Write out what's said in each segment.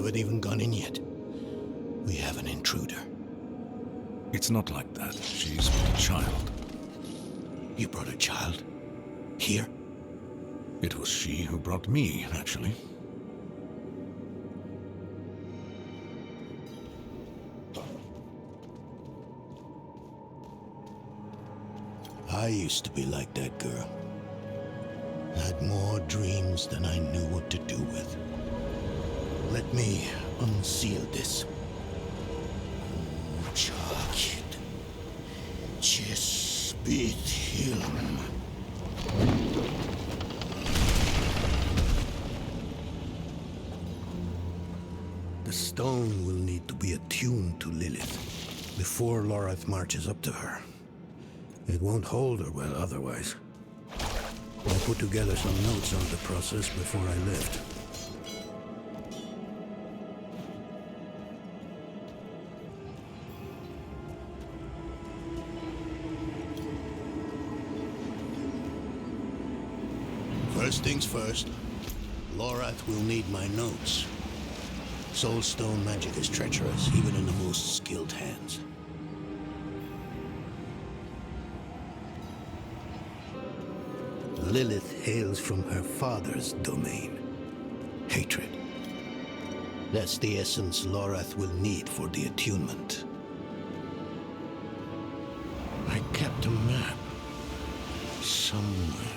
haven't even gone in yet. We have an intruder. It's not like that. She's but a child. You brought a child? Here? It was she who brought me, actually. I used to be like that girl. Had more dreams than I knew what to do with. Let me unseal this. Chakit. Chespit Hilm. The stone will need to be attuned to Lilith before Lorath marches up to her. It won't hold her well otherwise. I put together some notes on the process before I left. First things first, Lorath will need my notes. Soulstone magic is treacherous, even in the most skilled hands. Lilith hails from her father's domain. Hatred. That's the essence Lorath will need for the attunement. I kept a map. Somewhere.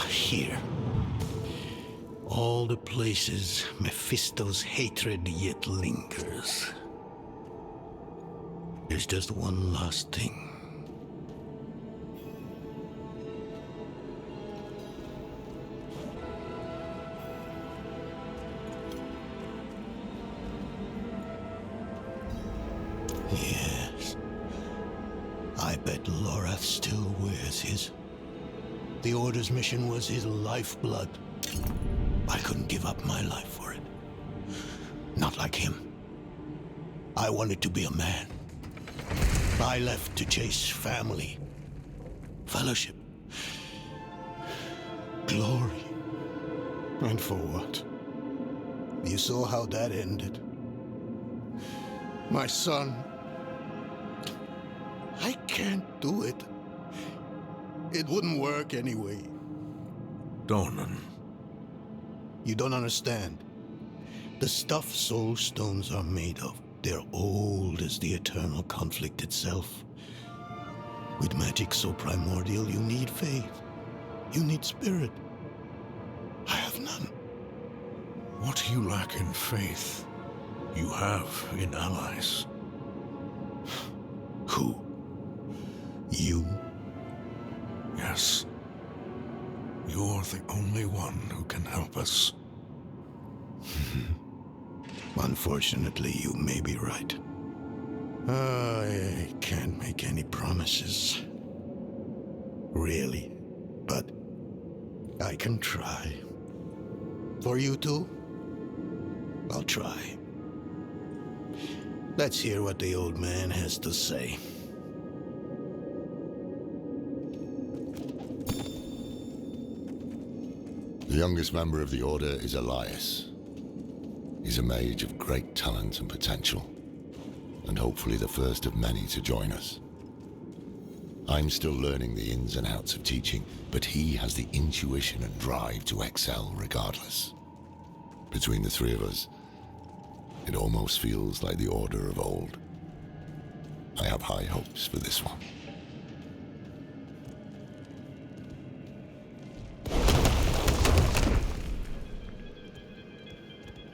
Here. All the places Mephisto's hatred yet lingers. There's just one last thing. Yes. I bet Lorath still wears his. The Order's mission was his lifeblood. I couldn't give up my life for it. Not like him. I wanted to be a man. I left to chase family, fellowship, glory. And for what? You saw how that ended. My son. I can't do it. It wouldn't work anyway. Donan. You don't understand. The stuff soul stones are made of, they're old as the eternal conflict itself. With magic so primordial, you need faith. You need spirit. I have none. What you lack in faith, you have in allies. Who? You? Yes. You're the only one who can help us. Unfortunately, you may be right. I can't make any promises. Really. But I can try. For you too? I'll try. Let's hear what the old man has to say. The youngest member of the Order is Elias. He's a mage of great talent and potential, and hopefully the first of many to join us. I'm still learning the ins and outs of teaching, but he has the intuition and drive to excel regardless. Between the three of us, it almost feels like the Order of old. I have high hopes for this one.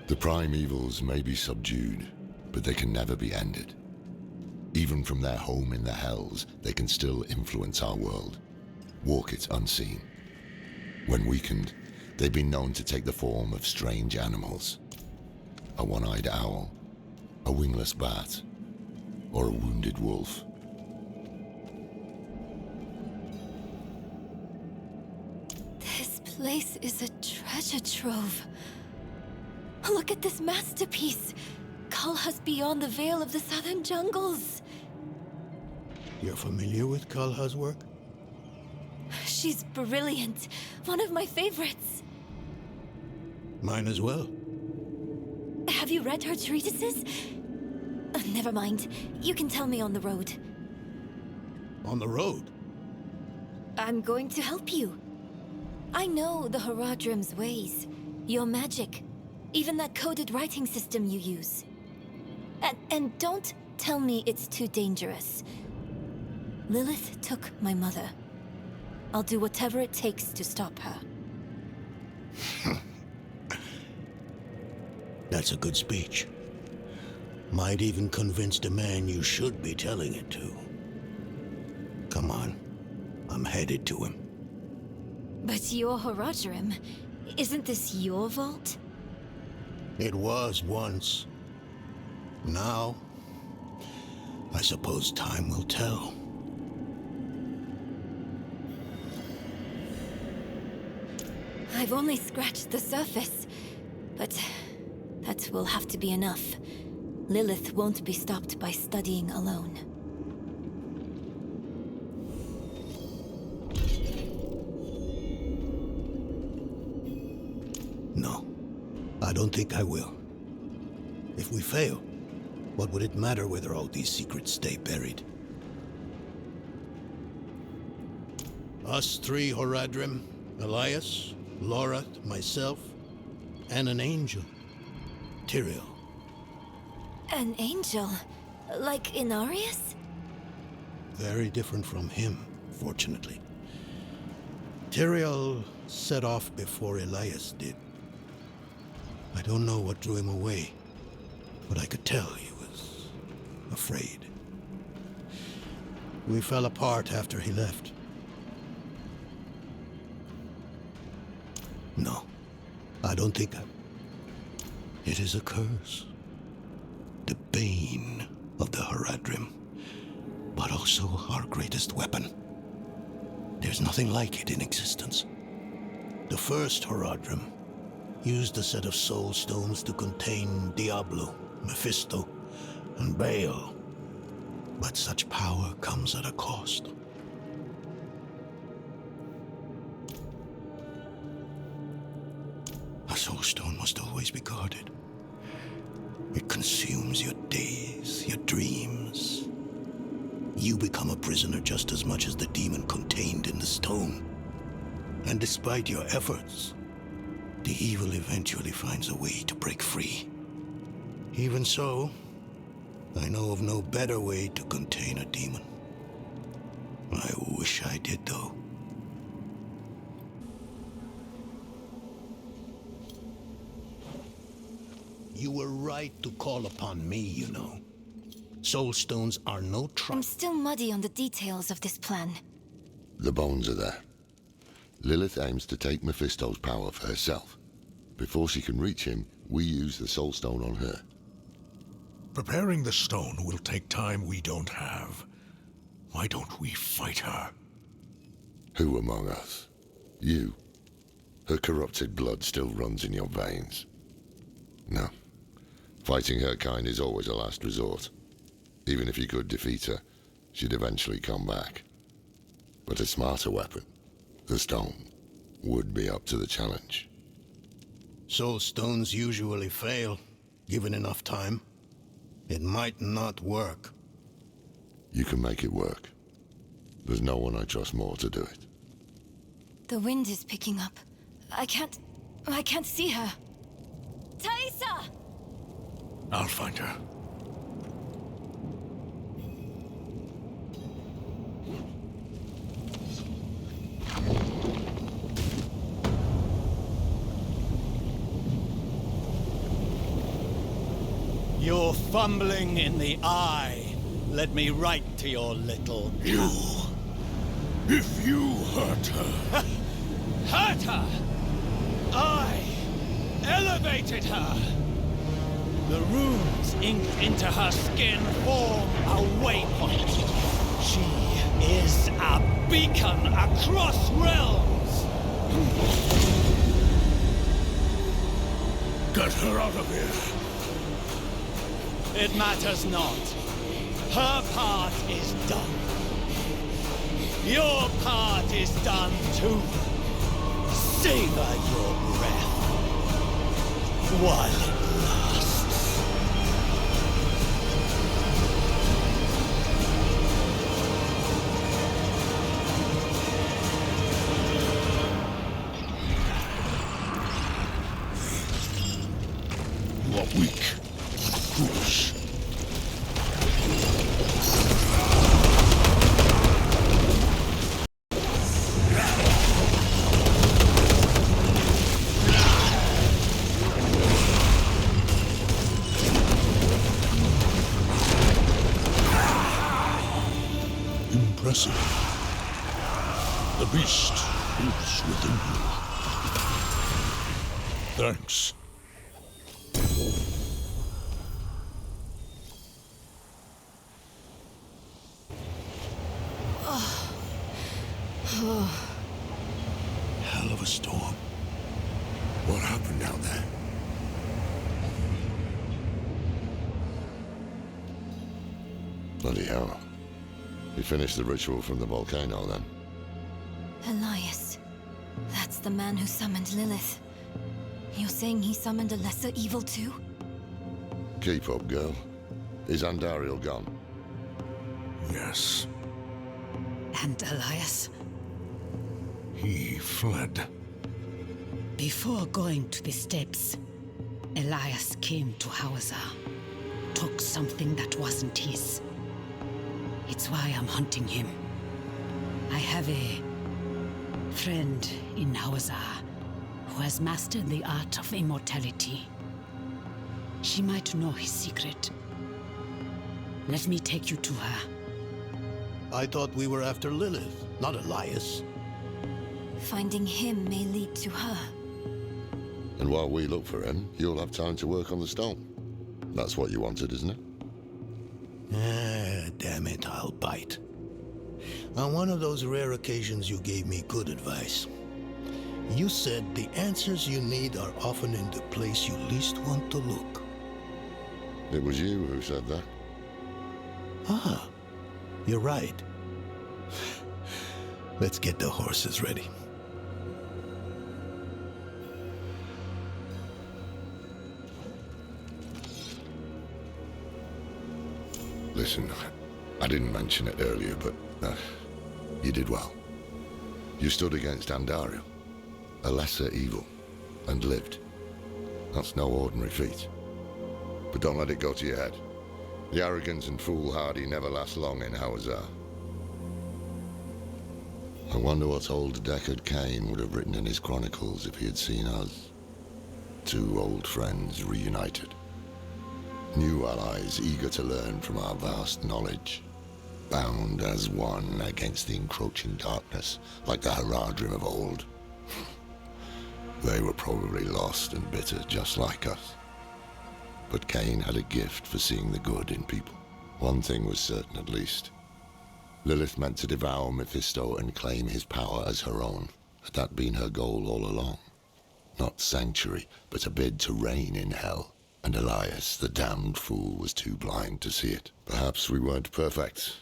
The prime evils may be subdued, but they can never be ended. Even from their home in the Hells, they can still influence our world, walk it unseen. When weakened, they've been known to take the form of strange animals. A one-eyed owl, a wingless bat, or a wounded wolf. This place is a treasure trove. Look at this masterpiece. Kalha's beyond the veil of the southern jungles. You're familiar with Kalha's work? She's brilliant. One of my favorites. Mine as well. Have you read her treatises? Never mind. You can tell me on the road. On the road? I'm going to help you. I know the Horadrim's ways, your magic, even that coded writing system you use. And don't tell me it's too dangerous. Lilith took my mother. I'll do whatever it takes to stop her. That's a good speech. Might even convince the man you should be telling it to. Come on. I'm headed to him. But you're Horadrim. Isn't this your vault? It was once. Now, I suppose time will tell. I've only scratched the surface, but that will have to be enough. Lilith won't be stopped by studying alone. No, I don't think I will. If we fail, what would it matter whether all these secrets stay buried? Us three, Horadrim, Elias, Lorath, myself, and an angel. Tyrael. An angel? Like Inarius? Very different from him, fortunately. Tyrael set off before Elias did. I don't know what drew him away, but I could tell he was afraid. We fell apart after he left. No, I don't think I... It is a curse. The bane of the Horadrim, but also our greatest weapon. There's nothing like it in existence. The first Horadrim used a set of soul stones to contain Diablo, Mephisto, and Baal. But such power comes at a cost. A soul stone must always be guarded. It consumes your days, your dreams. You become a prisoner just as much as the demon contained in the stone. And despite your efforts, the evil eventually finds a way to break free. Even so, I know of no better way to contain a demon. I wish I did, though. You were right to call upon me, you know. Soul stones are no trouble. I'm still muddy on the details of this plan. The bones are there. Lilith aims to take Mephisto's power for herself. Before she can reach him, we use the soul stone on her. Preparing the stone will take time we don't have. Why don't we fight her? Who among us? You. Her corrupted blood still runs in your veins. No. Fighting her kind is always a last resort. Even if you could defeat her, she'd eventually come back. But a smarter weapon, the stone, would be up to the challenge. Soul stones usually fail, given enough time. It might not work. You can make it work. There's no one I trust more to do it. The wind is picking up. I can't see her. Thaisa! I'll find her. You're fumbling in the eye. Let me write to your little... If you hurt her... Hurt her! I elevated her! The runes inked into her skin form a waypoint. She is a beacon across realms! Get her out of here! It matters not. Her part is done. Your part is done too. Savor your breath. while it lasts. You are weak, foolish. Impressive. The beast lives within you. Thanks. Hell of a storm. What happened out there? Bloody hell. You finished the ritual from the volcano, then? Elias. That's the man who summoned Lilith. You're saying he summoned a lesser evil too? Keep up, girl. Is Andariel gone? Yes, And Elias, he fled. before going to the steps, Elias came to Hauser, took something that wasn't his. It's why I'm hunting him. I have a friend in Hauser who has mastered the art of immortality. She might know his secret. Let me take you to her. I thought we were after Lilith, not Elias. Finding him may lead to her. And while we look for him, you'll have time to work on the stone. That's what you wanted, isn't it? Ah, damn it, I'll bite. On one of those rare occasions you gave me good advice. You said the answers you need are often in the place you least want to look. It was you who said that. Ah, you're right. Let's get the horses ready. Listen, I didn't mention it earlier, but you did well. You stood against Andariel, a lesser evil, and lived. That's no ordinary feat. But don't let it go to your head. The arrogance and foolhardy never last long in Hauser. I wonder what old Deckard Cain would have written in his chronicles if he had seen us. Two old friends reunited. New allies eager to learn from our vast knowledge. Bound as one against the encroaching darkness, like the Haradrim of old. They were probably lost and bitter just like us. But Cain had a gift for seeing the good in people. One thing was certain at least. Lilith meant to devour Mephisto and claim his power as her own. Had that been her goal all along? Not sanctuary, but a bid to reign in hell. And Elias, the damned fool, was too blind to see it. Perhaps we weren't perfect,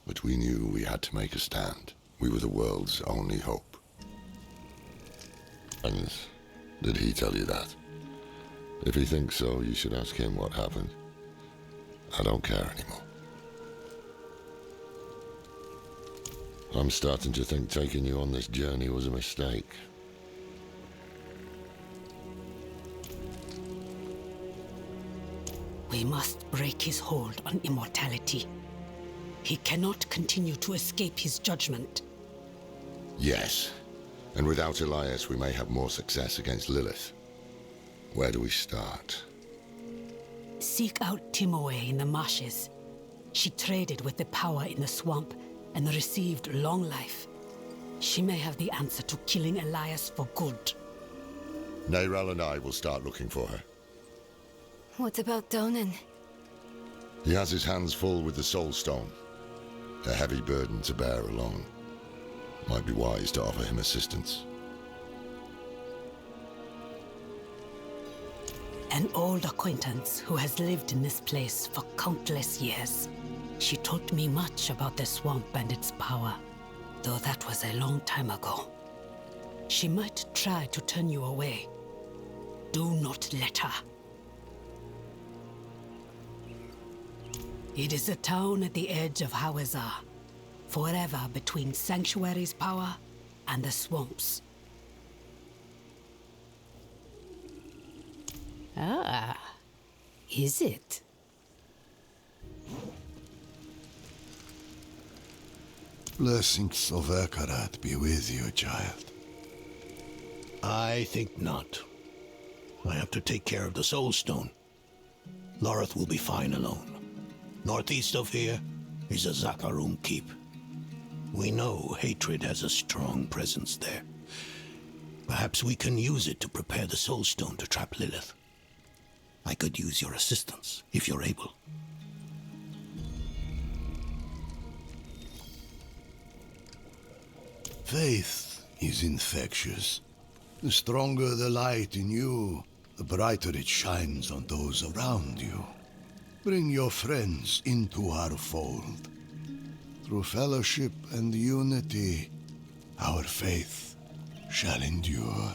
but we knew we had to make a stand. We were the world's only hope. And did he tell you that? If he thinks so, you should ask him what happened. I don't care anymore. I'm starting to think taking you on this journey was a mistake. We must break his hold on immortality. He cannot continue to escape his judgment. Yes, and without Elias we may have more success against Lilith. Where do we start? Seek out Timoe in the marshes. She traded with the power in the swamp and received long life. She may have the answer to killing Elias for good. Neyrel and I will start looking for her. What about Donan? He has his hands full with the Soul Stone. A heavy burden to bear alone. Might be wise to offer him assistance. An old acquaintance who has lived in this place for countless years. She taught me much about the swamp and its power, though that was a long time ago. She might try to turn you away. Do not let her. It is a town at the edge of Hawazar, forever between Sanctuary's power and the swamps. Ah, is it? Blessings of Akarat be with you, child. I think not. I have to take care of the Soul Stone. Loreth will be fine alone. Northeast of here is a Zakarum keep. We know hatred has a strong presence there. Perhaps we can use it to prepare the Soul Stone to trap Lilith. I could use your assistance, if you're able. Faith is infectious. The stronger the light in you, the brighter it shines on those around you. Bring your friends into our fold. Through fellowship and unity, our faith shall endure.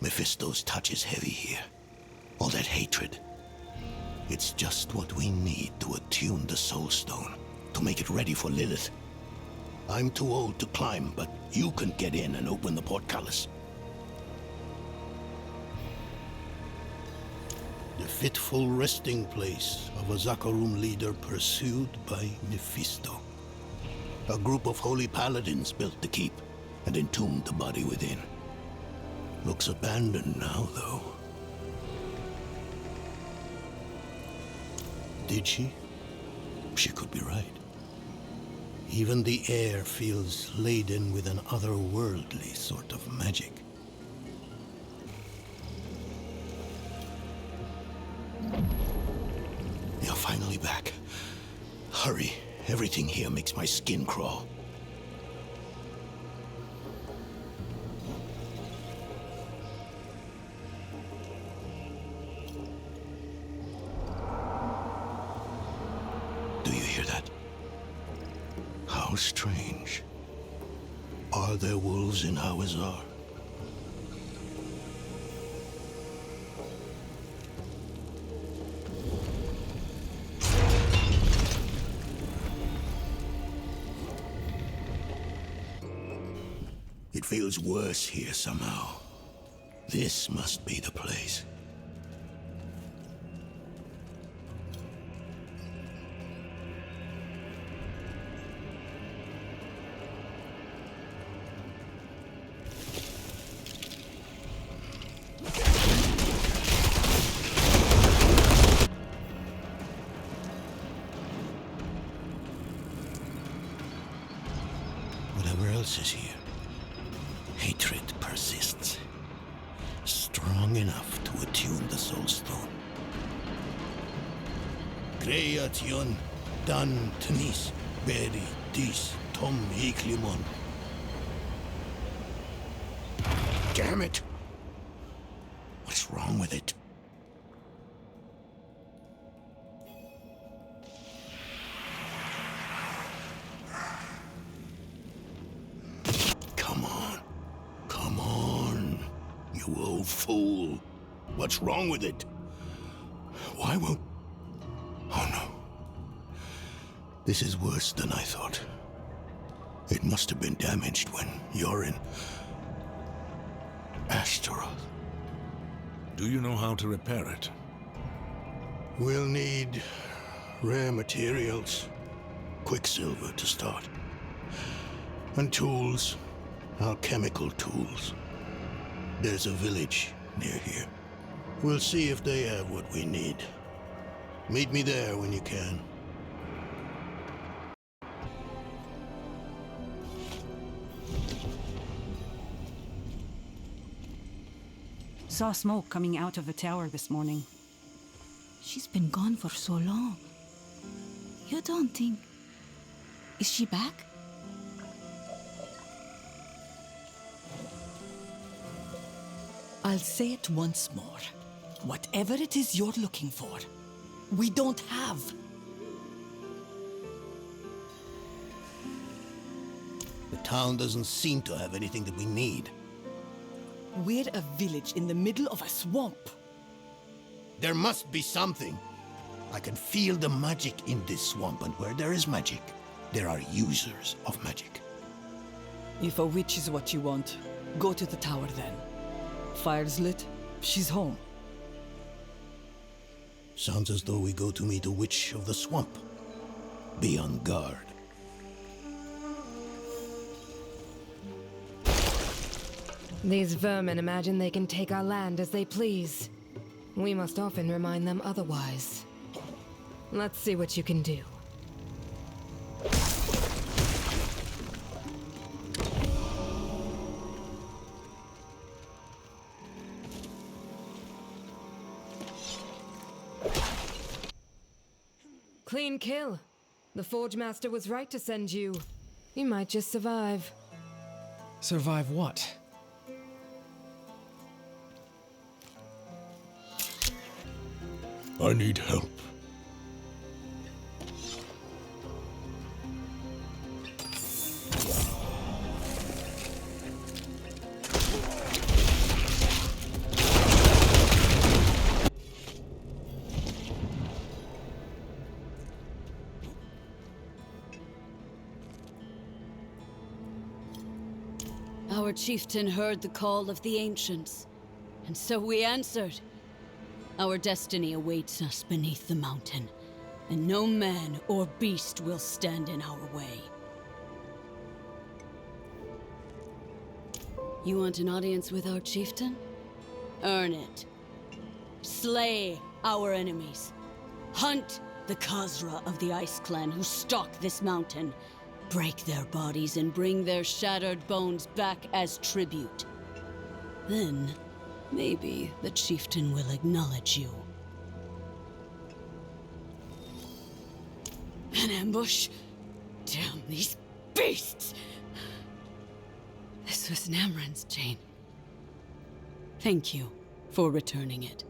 Mephisto's touch is heavy here. All that hatred. It's just what we need to attune the Soul Stone, to make it ready for Lilith. I'm too old to climb, but you can get in and open the portcullis. The fitful resting place of a Zakarum leader pursued by Mephisto. A group of holy paladins built the keep and entombed the body within. Looks abandoned now, though. Did she? She could be right. Even the air feels laden with an otherworldly sort of magic. You're finally back. Hurry. Everything here makes my skin crawl. How strange. Are there wolves in Hawazar? It feels worse here somehow. This must be the place. Is here. Hatred persists. Strong enough to attune the Soul Stone. Creation dan tenis beri dis tom hiklimon. Damn it! What's wrong with it? You old fool. What's wrong with it? Why won't... Oh no. This is worse than I thought. It must have been damaged when you're in... Astaroth. Do you know how to repair it? We'll need rare materials. Quicksilver to start. And tools. Alchemical tools. There's a village near here. We'll see if they have what we need. Meet me there when you can. Saw smoke coming out of the tower this morning. She's been gone for so long. You don't think... Is she back? I'll say it once more. Whatever it is you're looking for, we don't have. The town doesn't seem to have anything that we need. We're a village in the middle of a swamp. There must be something. I can feel the magic in this swamp, and where there is magic, there are users of magic. If a witch is what you want, go to the tower then. Fire's lit, she's home. Sounds as though we go to meet a witch of the swamp. Be on guard. These vermin imagine they can take our land as they please. We must often remind them otherwise. Let's see what you can do. Clean kill. The Forge Master was right to send you. You might just survive. Survive what? I need help. Our chieftain heard the call of the ancients, and so we answered. Our destiny awaits us beneath the mountain, and no man or beast will stand in our way. You want an audience with our chieftain? Earn it. Slay our enemies. Hunt the Khazra of the Ice Clan who stalk this mountain. Break their bodies and bring their shattered bones back as tribute. Then, maybe the chieftain will acknowledge you. An ambush? Damn these beasts! This was Namran's chain. Thank you for returning it.